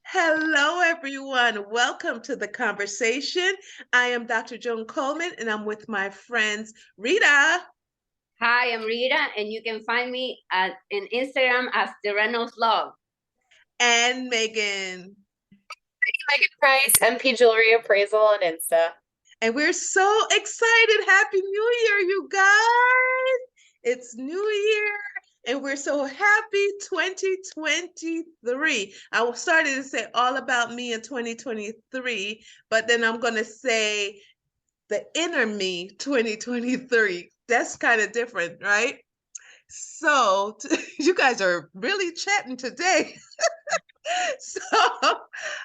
Hello, everyone. Welcome to the conversation. I am Dr. Joan Coleman, and I'm with my friends Rita Hi, I'm Rita, and you can find me in Instagram as thereynoldslov. and Megan. Megan Price, MP Jewelry Appraisal on Insta. And we're so excited. Happy New Year, you guys. It's New Year, and we're so happy 2023. I started to say all about me in 2023, but then I'm going to say the inner me 2023. That's kind of different, right? So you guys are really chatting today. So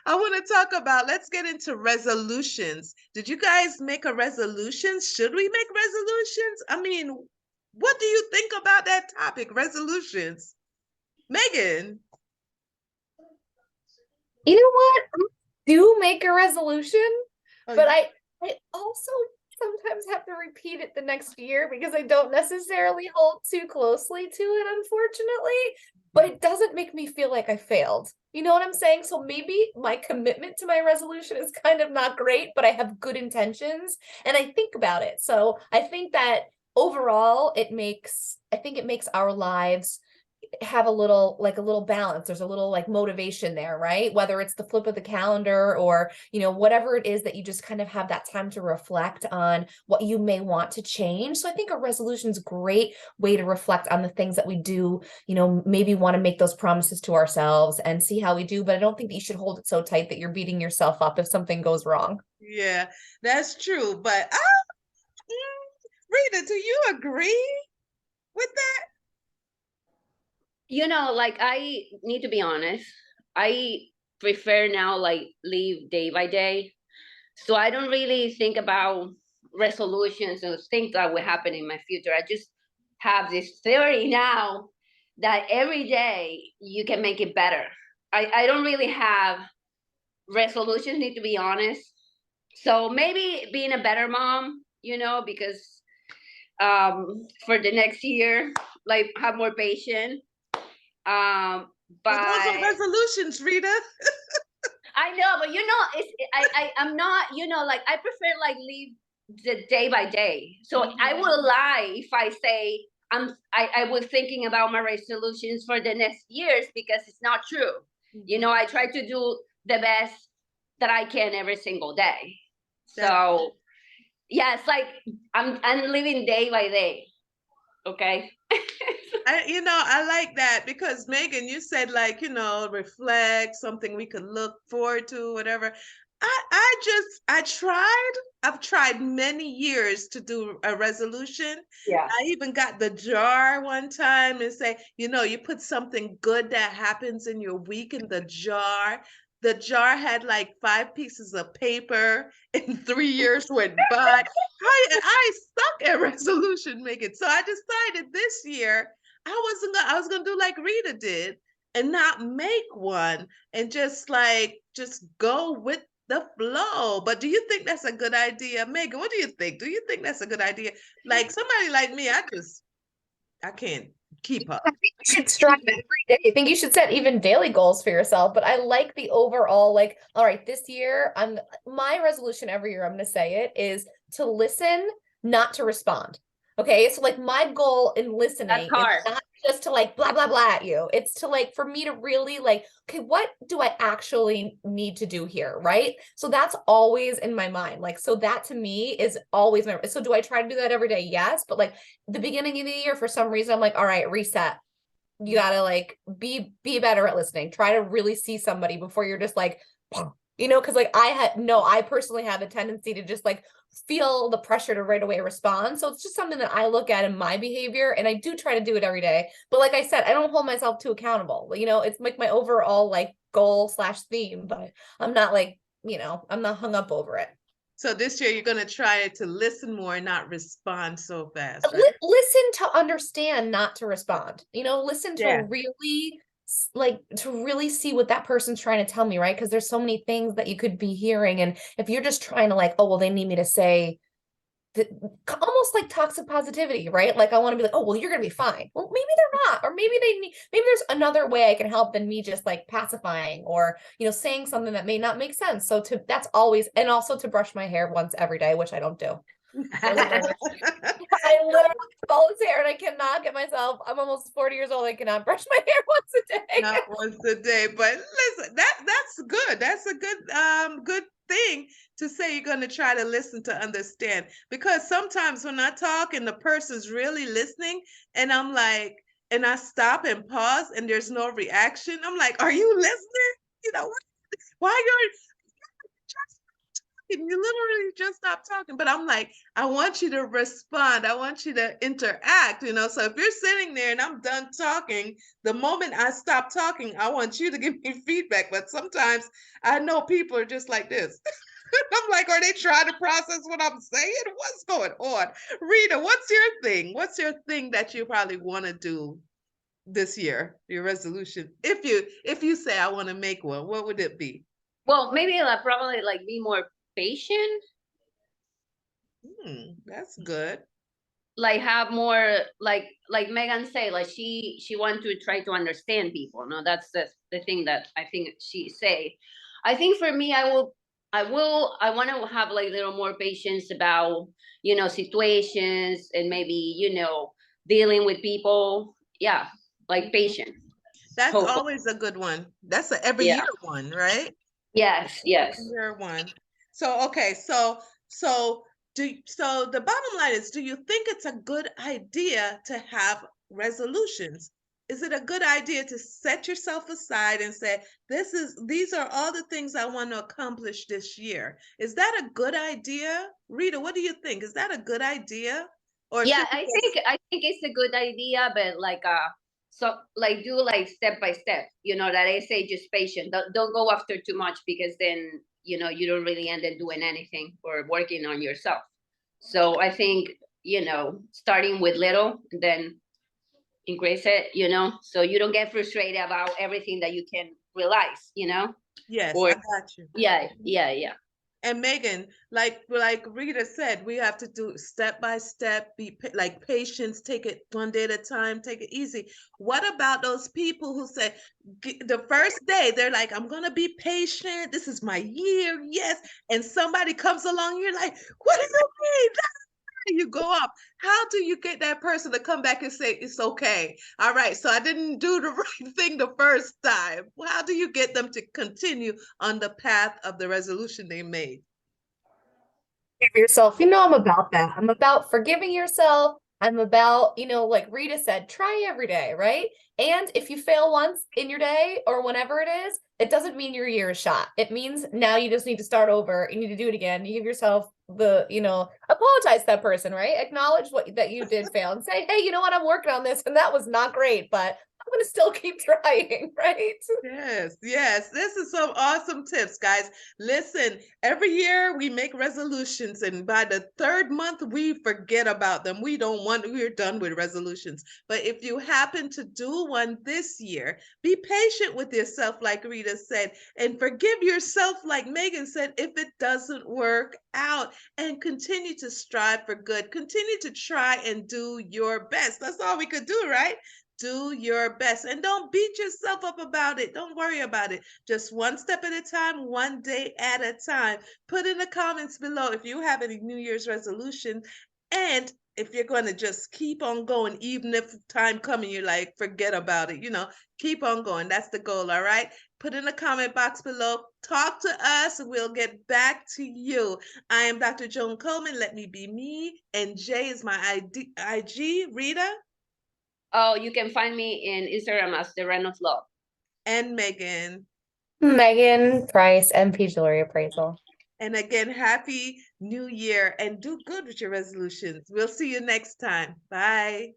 I want to talk about, let's get into resolutions. Did you guys make a resolution? Should we make resolutions? I mean, what do you think about that topic, resolutions? Megan. You know what? I do make a resolution, Oh, but I also sometimes have to repeat it the next year because I don't necessarily hold too closely to it, unfortunately. But it doesn't make me feel like I failed. You know what I'm saying? So maybe my commitment to my resolution is kind of not great, but I have good intentions and I think about it. So I think that overall I think it makes our lives have a little balance. There's a little like motivation there, right? Whether it's the flip of the calendar or whatever it is that you just kind of have that time to reflect on what you may want to change. So I think a resolution is a great way to reflect on the things that we do, maybe want to make those promises to ourselves and see how we do, but I don't think that you should hold it so tight that you're beating yourself up if something goes wrong. yeah, that's true. But Rita, do you agree with that? Like I need to be honest. I prefer now like live day by day. So I don't really think about resolutions and things that will happen in my future. I just have this theory now that every day you can make it better. I don't really have resolutions, need to be honest. So maybe being a better mom, because for the next year, like have more patience. Well, those are But resolutions, Rita. I know, but I'm not, like I prefer like live the day by day. So I will lie if I say I was thinking about my resolutions for the next years because it's not true. I try to do the best that I can every single day. So yeah, it's like I'm living day by day. Okay. I like that because Megan, you said like, reflect, something we could look forward to, whatever. I've tried many years to do a resolution. Yeah. I even got the jar one time and say, you put something good that happens in your week in the jar. The jar had like 5 pieces of paper and 3 years went by. I suck at resolution making. So I decided this year I was gonna do like Rita did and not make one and just go with the flow. But do you think that's a good idea, Megan? What do you think? Do you think that's a good idea? Like somebody like me, I can't keep up. I think you should strive every day. I think you should set even daily goals for yourself. But I like the overall, like, all right, this year, my resolution every year, I'm gonna say it, is to listen, not to respond. Okay. So like my goal in That's listening is hard. not just to like blah blah blah at you. It's to like for me to really like, okay, what do I actually need to do here? Right. So that's always in my mind. Like, so that to me is always my so do I try to do that every day? Yes. But like the beginning of the year, for some reason, I'm like, all right, reset. You gotta like be better at listening. Try to really see somebody before you're just like, because like I personally have a tendency to just like feel the pressure to right away respond. So it's just something that I look at in my behavior, and I do try to do it every day. But like I said, I don't hold myself too accountable. It's like my overall like goal slash theme, but I'm not like, I'm not hung up over it. So this year you're gonna try to listen more and not respond so fast, right? Listen to understand, not to respond. Listen to Yeah. really to really see what that person's trying to tell me, right? Because there's so many things that you could be hearing, and if you're just trying to like, oh well, they need me to say almost like toxic positivity, right? Like I want to be like, oh, well, you're gonna be fine. Well, maybe they're not, or maybe maybe there's another way I can help than me just like pacifying or saying something that may not make sense. So that's always, and also to brush my hair once every day, which I don't do. I literally volunteer and I cannot get myself. I'm almost 40 years old. I cannot brush my hair once a day. Not once a day, but listen, that's good. That's a good thing to say. You're going to try to listen to understand, because sometimes when I talk and the person's really listening and I'm like, and I stop and pause and there's no reaction, I'm like, are you listening? Why you're you literally just stopped talking. But I'm like, I want you to respond. I want you to interact, So if you're sitting there and I'm done talking, the moment I stop talking, I want you to give me feedback. But sometimes I know people are just like this. I'm like, are they trying to process what I'm saying? What's going on? Rita, what's your thing? What's your thing that you probably want to do this year? Your resolution. If you say I want to make one, what would it be? Well, maybe I'll probably like be more patient. That's good. Like have more like Megan said, like she wants to try to understand people. No, that's the thing that I think she say. I think for me, I want to have like a little more patience about situations and maybe dealing with people. Yeah, like patient. That's hopefully. Always a good one. That's a every year one, right? Yes. Every year one. So okay, so the bottom line is, do you think it's a good idea to have resolutions? Is it a good idea to set yourself aside and say, these are all the things I want to accomplish this year? Is that a good idea? Rita, what do you think? Is that a good idea? Or yeah, I think it's a good idea, but like so like do like step by step, that I say just patient. Don't go after too much, because then you don't really end up doing anything or working on yourself. So I think starting with little and then increase it, so you don't get frustrated about everything that you can realize, Yes, or I got you. yeah. And Megan, like Rita said, we have to do step by step, be like patience, take it one day at a time, take it easy. What about those people who say the first day, they're like, I'm going to be patient. This is my year. Yes. And somebody comes along, you're like, what do you mean? You go up. How do you get that person to come back and say, it's okay? All right, so I didn't do the right thing the first time. How do you get them to continue on the path of the resolution they made? Give yourself, I'm about that. I'm about forgiving yourself. I'm about, like Rita said, try every day, right? And if you fail once in your day or whenever it is, it doesn't mean your year is shot. It means now you just need to start over. You need to do it again. You give yourself the, apologize to that person, right? Acknowledge that you did fail and say, hey, you know what? I'm working on this and that was not great, but I'm going to still keep trying, right? Yes. This is some awesome tips, guys. Listen, every year we make resolutions, and by the third month, we forget about them. We're done with resolutions. But if you happen to do one this year, be patient with yourself, like Rita said, and forgive yourself, like Megan said, if it doesn't work out, and continue to strive for good. Continue to try and do your best. That's all we could do, right? Do your best, and don't beat yourself up about it. Don't worry about it. Just one step at a time, one day at a time. Put in the comments below if you have any New Year's resolution, and if you're going to just keep on going, even if time coming, you're like, forget about it, keep on going. That's the goal. All right. Put in the comment box below. Talk to us. We'll get back to you. I am Dr. Joan Coleman. Let me be me. And Jay is my IG. Rita? Oh, you can find me in Instagram as thereynoldslov. And Megan. Megan Price, MP Jewelry Appraisal. And again, happy New Year, and do good with your resolutions. We'll see you next time. Bye.